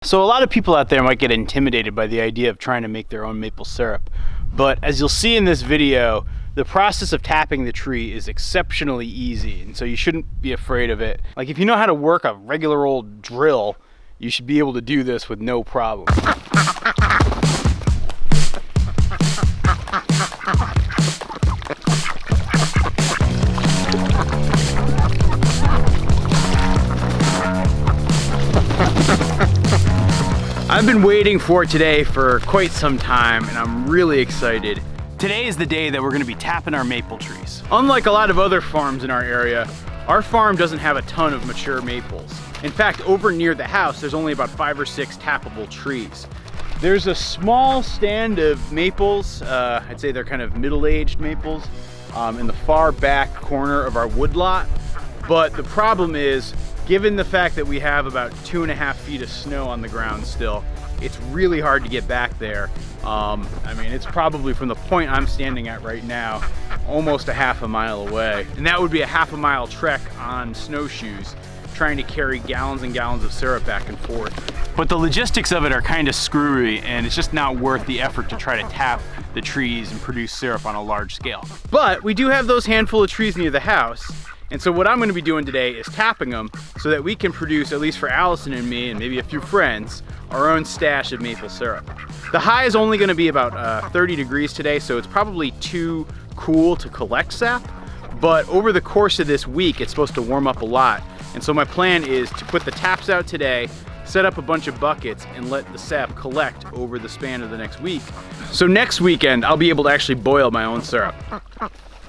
So a lot of people out there might get intimidated by the idea of trying to make their own maple syrup. But as you'll see in this video, the process of tapping the tree is exceptionally easy, and so you shouldn't be afraid of it. Like if you know how to work a regular old drill, you should be able to do this with no problem. I've been waiting for today for quite some time, and I'm really excited. Today is the day that we're gonna be tapping our maple trees. Unlike a lot of other farms in our area, our farm doesn't have a ton of mature maples. In fact, over near the house, there's only about 5 or 6 tappable trees. There's a small stand of maples, I'd say they're kind of middle-aged maples, in the far back corner of our woodlot. But the problem is, given the fact that we have about 2.5 feet of snow on the ground still, it's really hard to get back there. I mean, it's probably from the point I'm standing at right now, almost a half a mile away. And that would be a half a mile trek on snowshoes, trying to carry gallons and gallons of syrup back and forth. But the logistics of it are kind of screwy, and it's just not worth the effort to try to tap the trees and produce syrup on a large scale. But we do have those handful of trees near the house, and so what I'm gonna be doing today is tapping them so that we can produce, at least for Allison and me and maybe a few friends, our own stash of maple syrup. The high is only gonna be about 30 degrees today, so it's probably too cool to collect sap, but over the course of this week, it's supposed to warm up a lot. And so my plan is to put the taps out today, set up a bunch of buckets, and let the sap collect over the span of the next week. So next weekend, I'll be able to actually boil my own syrup.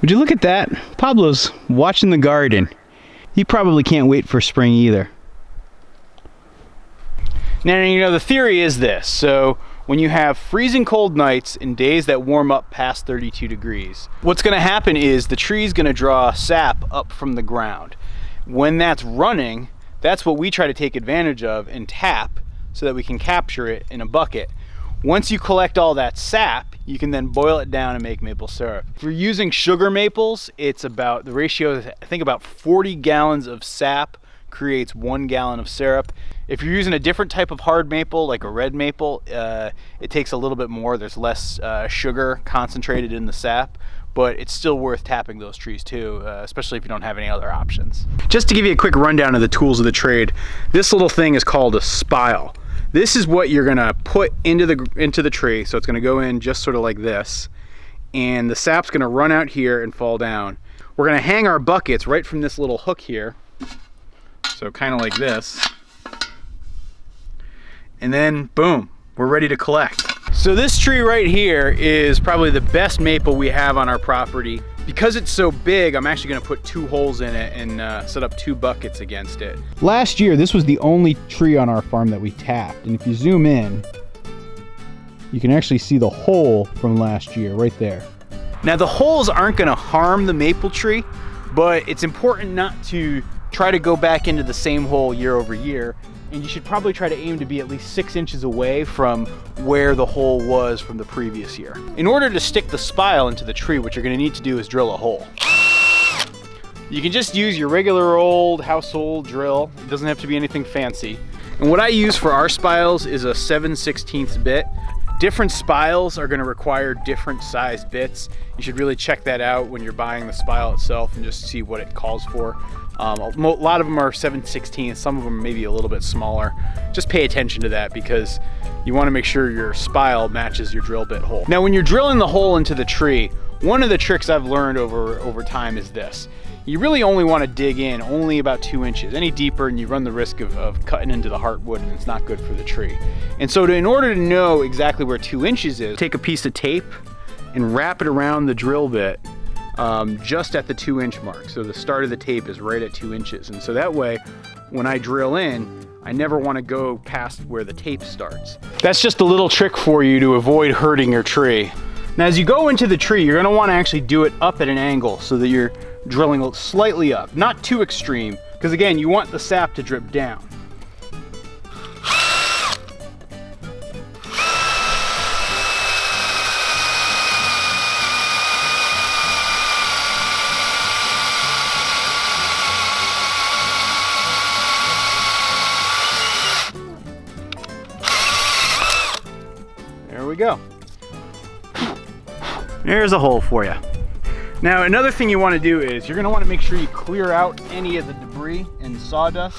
Would you look at that? Pablo's watching the garden. He probably can't wait for spring either. Now, you know, the theory is this. So when you have freezing cold nights and days that warm up past 32 degrees, what's gonna happen is the tree's gonna draw sap up from the ground. When that's running, that's what we try to take advantage of and tap so that we can capture it in a bucket. Once you collect all that sap, you can then boil it down and make maple syrup. If you're using sugar maples, it's about, the ratio is, I think, about 40 gallons of sap creates 1 gallon of syrup. If you're using a different type of hard maple, like a red maple, it takes a little bit more. There's less sugar concentrated in the sap, but it's still worth tapping those trees too, especially if you don't have any other options. Just to give you a quick rundown of the tools of the trade, this little thing is called a spile. This is what you're gonna put into the tree, so it's gonna go in just sort of like this, and the sap's gonna run out here and fall down. We're gonna hang our buckets right from this little hook here, so kind of like this, and then boom, we're ready to collect. So this tree right here is probably the best maple we have on our property. Because it's so big, I'm actually gonna put 2 holes in it and set up 2 buckets against it. Last year, this was the only tree on our farm that we tapped. And if you zoom in, you can actually see the hole from last year right there. Now the holes aren't gonna harm the maple tree, but it's important not to try to go back into the same hole year over year. And you should probably try to aim to be at least 6 inches away from where the hole was from the previous year. In order to stick the spile into the tree, what you're gonna need to do is drill a hole. You can just use your regular old household drill. It doesn't have to be anything fancy. And what I use for our spiles is a 7/16 bit. Different spiles are gonna require different size bits. You should really check that out when you're buying the spile itself and just see what it calls for. A lot of them are 7/16, some of them maybe a little bit smaller. Just pay attention to that because you want to make sure your spile matches your drill bit hole. Now when you're drilling the hole into the tree, one of the tricks I've learned over time is this. You really only want to dig in only about 2 inches. Any deeper and you run the risk of cutting into the heartwood, and it's not good for the tree. And so in order to know exactly where 2 inches is, take a piece of tape and wrap it around the drill bit just at the 2-inch mark. So the start of the tape is right at 2 inches. And so that way, when I drill in, I never want to go past where the tape starts. That's just a little trick for you to avoid hurting your tree. Now as you go into the tree, you're going to want to actually do it up at an angle so that you're drilling slightly up, not too extreme, because again, you want the sap to drip down. There we go. There's a hole for you. Now, another thing you want to do is you're going to want to make sure you clear out any of the debris and sawdust.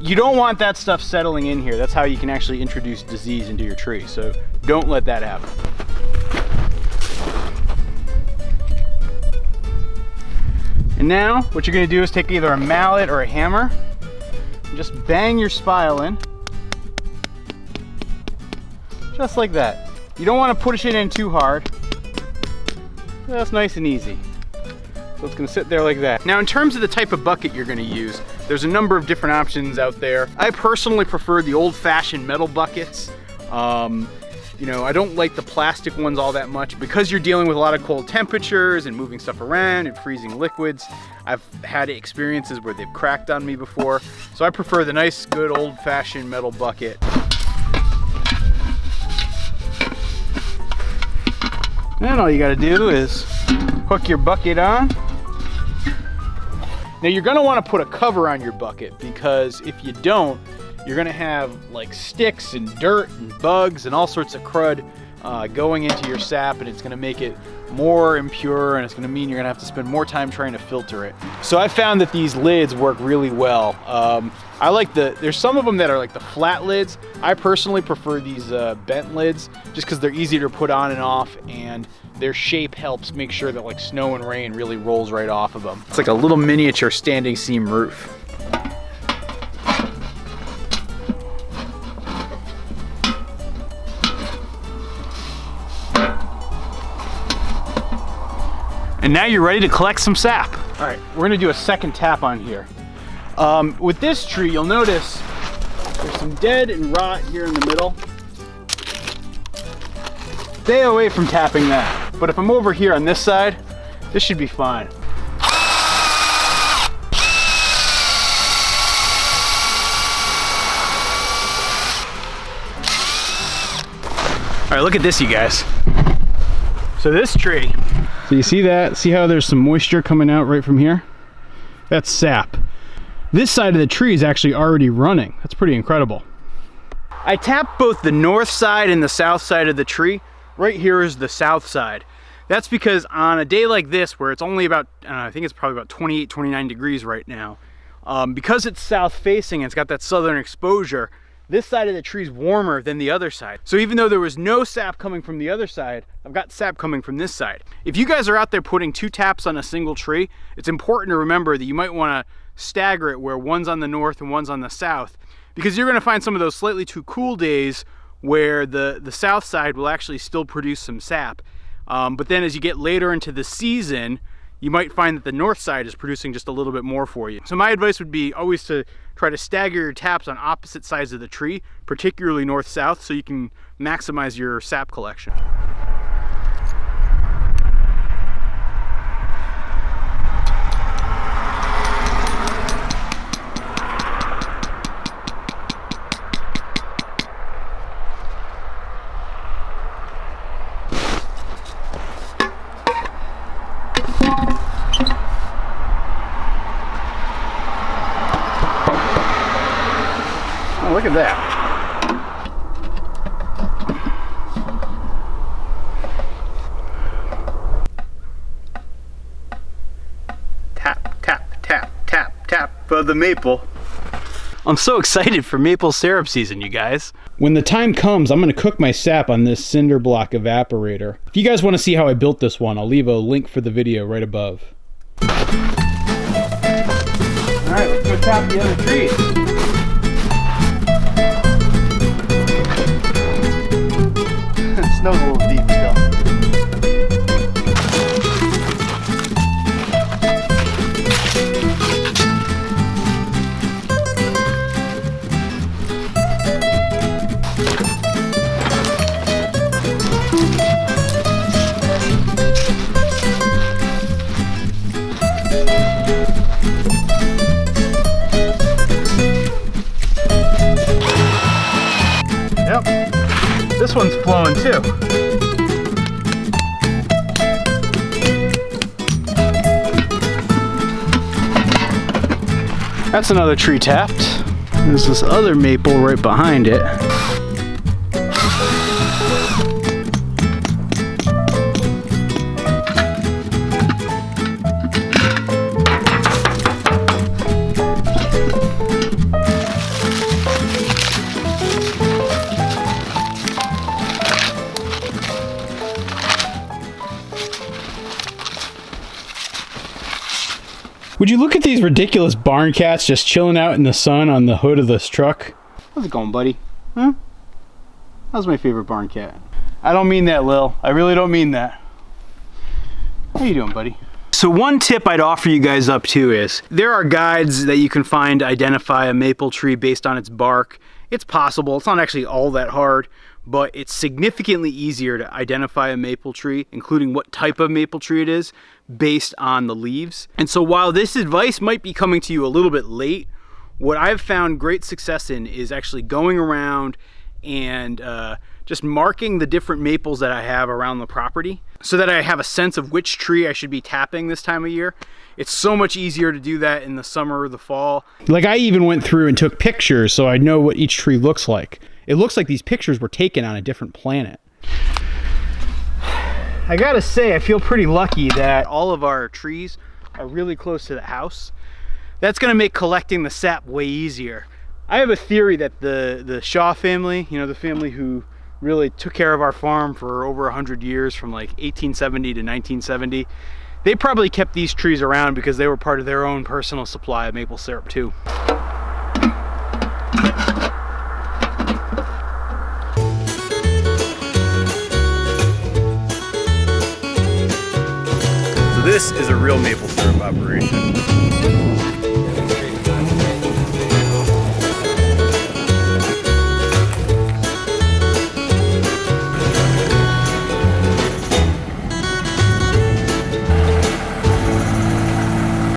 You don't want that stuff settling in here. That's how you can actually introduce disease into your tree. So don't let that happen. And now what you're going to do is take either a mallet or a hammer and just bang your spile in. Just like that. You don't want to push it in too hard. That's nice and easy. So it's going to sit there like that. Now, in terms of the type of bucket you're going to use, there's a number of different options out there. I personally prefer the old-fashioned metal buckets. You know, I don't like the plastic ones all that much because you're dealing with a lot of cold temperatures and moving stuff around and freezing liquids. I've had experiences where they've cracked on me before. So I prefer the nice, good, old-fashioned metal bucket. And all you got to do is hook your bucket on. Now you're gonna want to put a cover on your bucket because if you don't, you're gonna have like sticks and dirt and bugs and all sorts of crud going into your sap, and it's gonna make it more impure, and it's gonna mean you're gonna have to spend more time trying to filter it. So I found that these lids work really well. I like there's some of them that are like the flat lids. I personally prefer these bent lids just because they're easier to put on and off, and their shape helps make sure that like snow and rain really rolls right off of them. It's like a little miniature standing seam roof. And now you're ready to collect some sap. All right, we're gonna do a second tap on here. With this tree, you'll notice there's some dead and rot here in the middle. Stay away from tapping that. But if I'm over here on this side, this should be fine. All right, look at this, you guys. So this tree, so you see that? See how there's some moisture coming out right from here? That's sap. This side of the tree is actually already running. That's pretty incredible. I tapped both the north side and the south side of the tree. Right here is the south side. That's because on a day like this, where it's only about, I think it's probably about 28, 29 degrees right now, because it's south facing and it's got that southern exposure, this side of the tree is warmer than the other side. So even though there was no sap coming from the other side, I've got sap coming from this side. If you guys are out there putting two taps on a single tree, it's important to remember that you might want to stagger it where one's on the north and one's on the south, because you're going to find some of those slightly too cool days where the south side will actually still produce some sap. But then as you get later into the season, you might find that the north side is producing just a little bit more for you. So my advice would be always to try to stagger your taps on opposite sides of the tree, particularly north-south, so you can maximize your sap collection. Oh, look at that. Tap, tap, tap, tap, tap for the maple. I'm so excited for maple syrup season, you guys. When the time comes, I'm gonna cook my sap on this cinder block evaporator. If you guys wanna see how I built this one, I'll leave a link for the video right above. All right, let's go tap the other trees. Snow's a little deep still. Yep, this one's flowing too. That's another tree tapped. There's this other maple right behind it. Would you look at these ridiculous barn cats just chilling out in the sun on the hood of this truck? How's it going, buddy? Huh? How's my favorite barn cat? I don't mean that, Lil. I really don't mean that. How you doing, buddy? So one tip I'd offer you guys up to is, there are guides that you can find to identify a maple tree based on its bark. It's possible, it's not actually all that hard, but it's significantly easier to identify a maple tree, including what type of maple tree it is, based on the leaves. And so while this advice might be coming to you a little bit late, what I've found great success in is actually going around and just marking the different maples that I have around the property so that I have a sense of which tree I should be tapping this time of year. It's so much easier to do that in the summer or the fall. Like, I even went through and took pictures so I know what each tree looks like. It looks like these pictures were taken on a different planet. I gotta say, I feel pretty lucky that all of our trees are really close to the house. That's gonna make collecting the sap way easier. I have a theory that the Shaw family, you know, the family who really took care of our farm for over 100 years, from like 1870 to 1970, they probably kept these trees around because they were part of their own personal supply of maple syrup too. So this is a real maple syrup operation.